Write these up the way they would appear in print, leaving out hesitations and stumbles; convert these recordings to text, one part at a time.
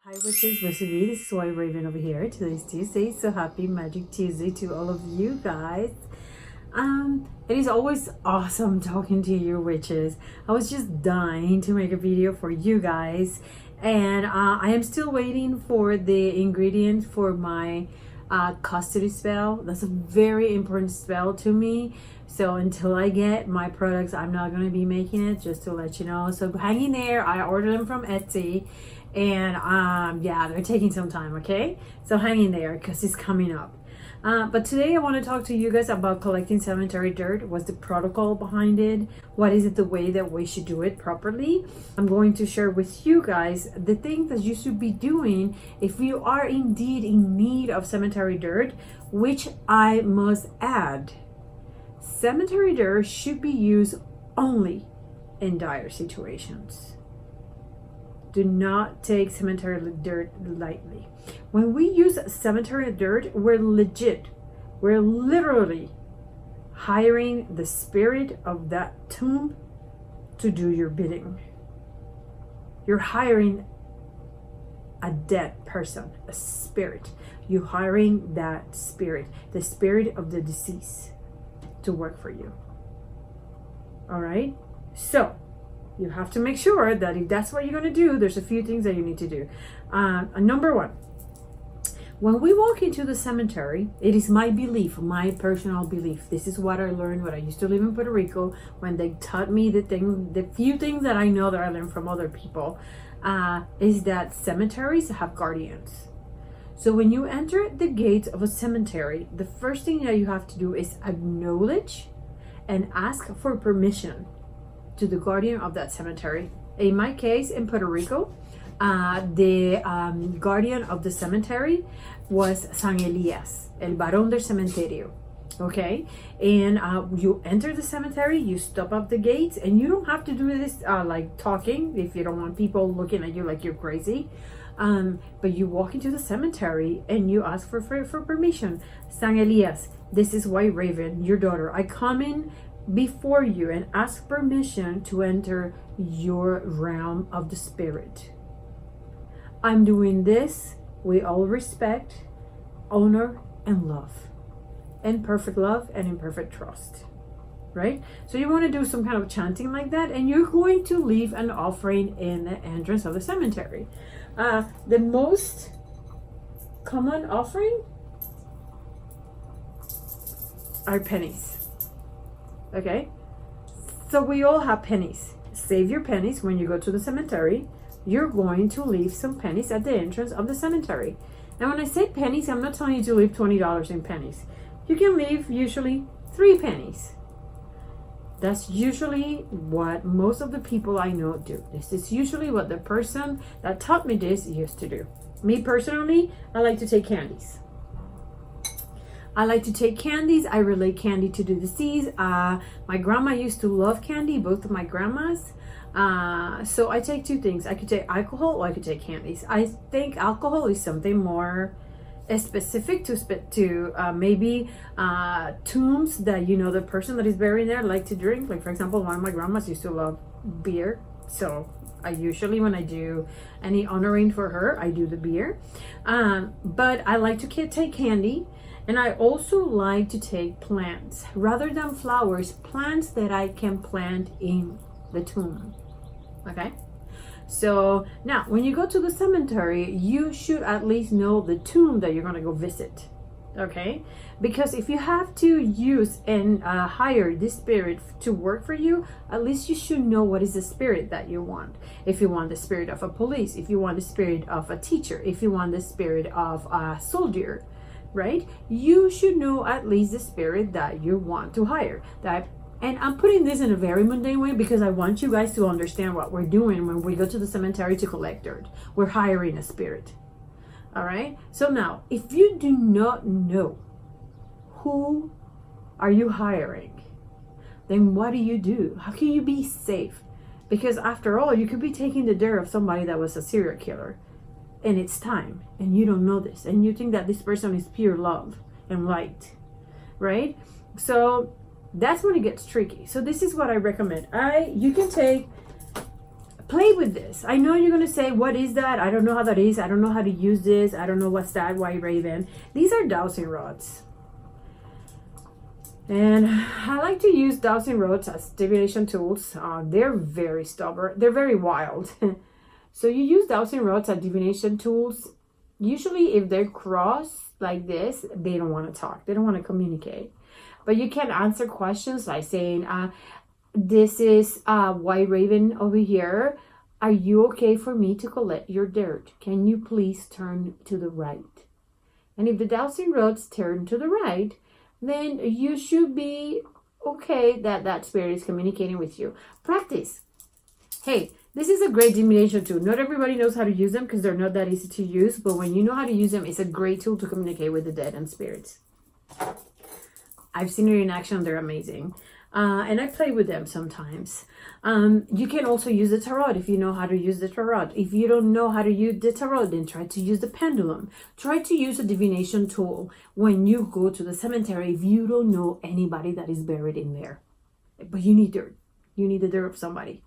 Hi witches, this is Why Raven over here. Today's Tuesday, so happy Magic Tuesday to all of you guys. It is always awesome talking to you witches. I was just dying to make a video for you guys, and I am still waiting for the ingredients for my custody spell. That's a very important spell to me. So until I get my products, I'm not going to be making it, just to let you know. So hang in there. I ordered them from Etsy, and yeah, they're taking some time. Okay, so hang in there because it's coming up. But today I want to talk to you guys about collecting cemetery dirt. What's the protocol behind it? What is it the way that we should do it properly? I'm going to share with you guys the things that you should be doing if you are indeed in need of cemetery dirt, which I must add. Cemetery dirt should be used only in dire situations. Do not take cemetery dirt lightly. When we use cemetery dirt, we're legit. We're literally hiring the spirit of that tomb to do your bidding. You're hiring a dead person, a spirit. You're hiring that spirit, the spirit of the deceased, to work for you. All right? So, you have to make sure that if that's what you're going to do, there's a few things that you need to do. Number one, when we walk into the cemetery, it is my belief, my personal belief. This is what I learned when I used to live in Puerto Rico, when they taught me the few things that I know that I learned from other people, is that cemeteries have guardians. So when you enter the gates of a cemetery, the first thing that you have to do is acknowledge and ask for permission to the guardian of that cemetery. In my case, in Puerto Rico, the guardian of the cemetery was San Elias, el varón del cementerio. Okay, and you enter the cemetery, you stop up the gates, and you don't have to do this like talking if you don't want people looking at you like you're crazy. But you walk into the cemetery and you ask for permission. San Elias, this is White Raven, your daughter. I come in before you and ask permission to enter your realm of the spirit. I'm doing this with all respect, honor, and love. In perfect love and in perfect trust. Right? So you want to do some kind of chanting like that, and you're going to leave an offering in the entrance of the cemetery. The most common offering are pennies. Okay? So we all have pennies. Save your pennies when you go to the cemetery. You're going to leave some pennies at the entrance of the cemetery. Now when I say pennies, I'm not telling you to leave $20 in pennies. You can leave usually 3 pennies. That's usually what most of the people I know do. This is usually what the person that taught me this used to do. Me personally, I like to take candies. I relate candy to the deceased. My grandma used to love candy, both of my grandmas. So I take 2 things. I could take alcohol or I could take candies. I think alcohol is something more specific to maybe tombs that, you know, the person that is buried there like to drink. Like, for example, one of my grandmas used to love beer. So I usually, when I do any honoring for her, I do the beer. But I like to take candy. And I also like to take plants. Rather than flowers, plants that I can plant in the tomb. Okay? So now, when you go to the cemetery, you should at least know the tomb that you're going to go visit. Okay? Because if you have to use and hire this spirit to work for you, at least you should know what is the spirit that you want. If you want the spirit of a police, if you want the spirit of a teacher, if you want the spirit of a soldier, right? You should know at least the spirit that you want to hire. And I'm putting this in a very mundane way because I want you guys to understand what we're doing when we go to the cemetery to collect dirt. We're hiring a spirit. All right? So now, if you do not know who are you hiring, then what do? How can you be safe? Because after all, you could be taking the dirt of somebody that was a serial killer. And it's time, and you don't know this, and you think that this person is pure love and light, right? So that's when it gets tricky. So this is what I recommend. You can play with this. I know you're gonna say, what is that? I don't know how that is. I don't know how to use this. I don't know what's that, White Raven. These are dowsing rods. And I like to use dowsing rods as divination tools. They're very stubborn. They're very wild. So you use dowsing rods as divination tools. Usually if they're crossed like this, they don't want to talk. They don't want to communicate. But you can answer questions like saying, this is White Raven over here. Are you okay for me to collect your dirt? Can you please turn to the right? And if the dowsing rods turn to the right, then you should be okay that that spirit is communicating with you. Practice. Hey, this is a great divination tool. Not everybody knows how to use them because they're not that easy to use. But when you know how to use them, it's a great tool to communicate with the dead and spirits. I've seen it in action. They're amazing. And I play with them sometimes. You can also use the tarot if you know how to use the tarot. If you don't know how to use the tarot, then try to use the pendulum. Try to use a divination tool when you go to the cemetery if you don't know anybody that is buried in there. But you need dirt. You need the dirt of somebody.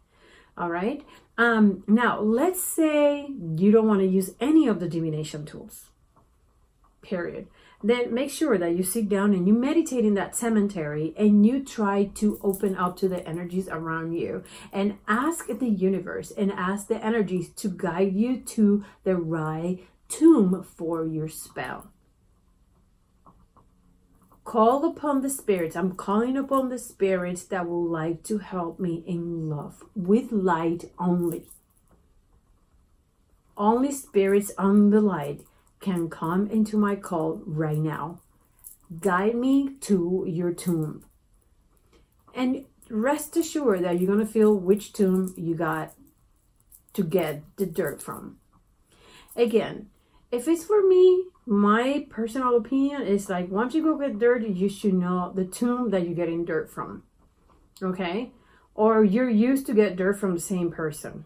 All right. Now, let's say you don't want to use any of the divination tools. Period. Then make sure that you sit down and you meditate in that cemetery and you try to open up to the energies around you and ask the universe and ask the energies to guide you to the right tomb for your spell. Call upon the spirits. I'm calling upon the spirits that will like to help me in love with light only. Only spirits on the light can come into my call right now. Guide me to your tomb. And rest assured that you're going to feel which tomb you got to get the dirt from. Again, if it's for me, my personal opinion is like, once you go get dirt, you should know the tomb that you're getting dirt from. Okay? Or you're used to get dirt from the same person.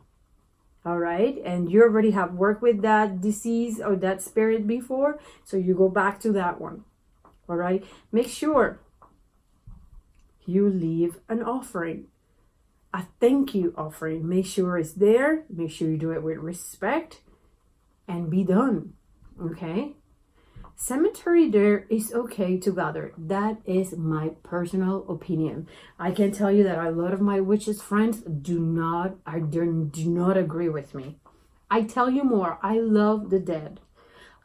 All right, and you already have worked with that disease or that spirit before, so you go back to that one. All right, make sure you leave an offering, a thank you offering. Make sure it's there. Make sure you do it with respect and be done. Okay, cemetery dirt is okay to gather. That is my personal opinion. I can tell you that a lot of my witches friends do not agree with me. I tell you more. I love the dead.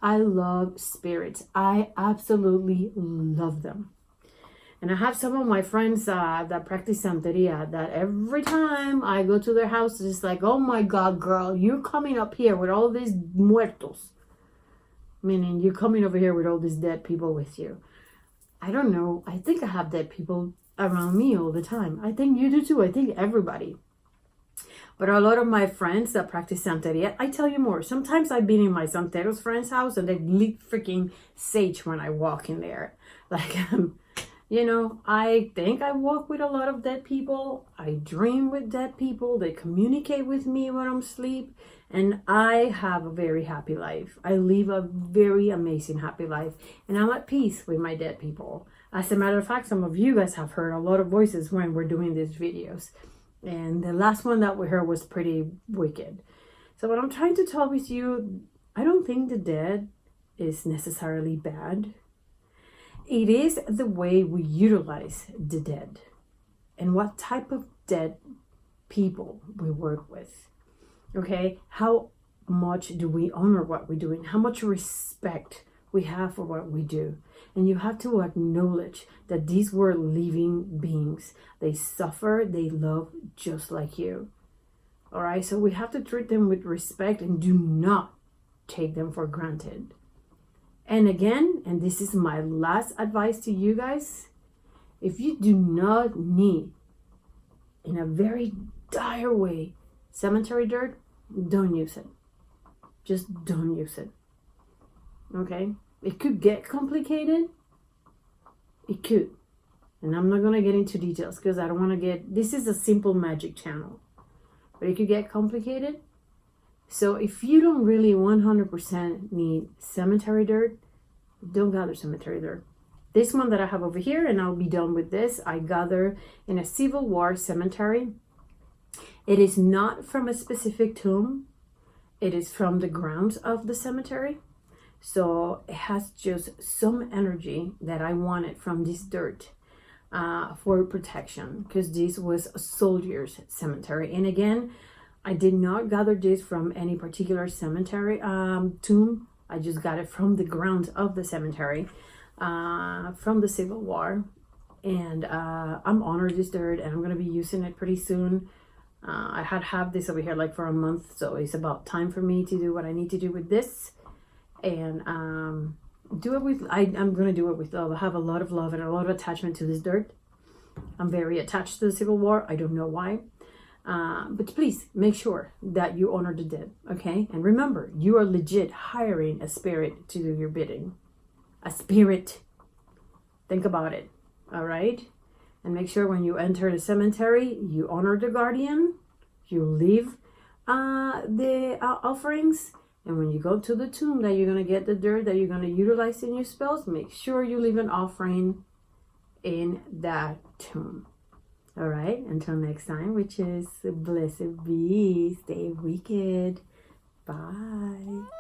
I love spirits. I absolutely love them. And I have some of my friends that practice Santeria that every time I go to their house, it's like, oh my God, girl, you're coming up here with all these muertos. Meaning you're coming over here with all these dead people with you. I don't know. I think I have dead people around me all the time. I think you do too. I think everybody. But a lot of my friends that practice Santeria, I tell you more. Sometimes I've been in my Santeros friend's house and they leak freaking sage when I walk in there. Like, you know, I think I walk with a lot of dead people. I dream with dead people. They communicate with me when I'm asleep. And I have a very happy life. I live a very amazing happy life. And I'm at peace with my dead people. As a matter of fact, some of you guys have heard a lot of voices when we're doing these videos. And the last one that we heard was pretty wicked. So what I'm trying to tell with you, I don't think the dead is necessarily bad. It is the way we utilize the dead and what type of dead people we work with. Okay, how much do we honor what we're doing? How much respect we have for what we do? And you have to acknowledge that these were living beings. They suffer, they love just like you. All right, so we have to treat them with respect and do not take them for granted. And again, and this is my last advice to you guys, if you do not need, in a very dire way, cemetery dirt, don't use it. Just don't use it. Okay? It could get complicated. It could. And I'm not going to get into details because I don't want to get... This is a simple magic channel. But it could get complicated. So if you don't really 100% need cemetery dirt, don't gather cemetery dirt. This one that I have over here, and I'll be done with this, I gather in a Civil War cemetery. It is not from a specific tomb. It is from the grounds of the cemetery. So it has just some energy that I wanted from this dirt for protection, because this was a soldier's cemetery. And again, I did not gather this from any particular cemetery tomb. I just got it from the grounds of the cemetery from the Civil War. And I'm honored this dirt, and I'm going to be using it pretty soon. I had this over here like for a month, so it's about time for me to do what I need to do with this, and do it with, I'm going to do it with love. I have a lot of love and a lot of attachment to this dirt. I'm very attached to the Civil War. I don't know why. But please make sure that you honor the dead, okay? And remember, you are legit hiring a spirit to do your bidding. A spirit. Think about it, all right? And make sure when you enter the cemetery, you honor the guardian, you leave the offerings, and when you go to the tomb that you're going to get the dirt that you're going to utilize in your spells, make sure you leave an offering in that tomb. All right, until next time, witches, blessed be, stay wicked. Bye.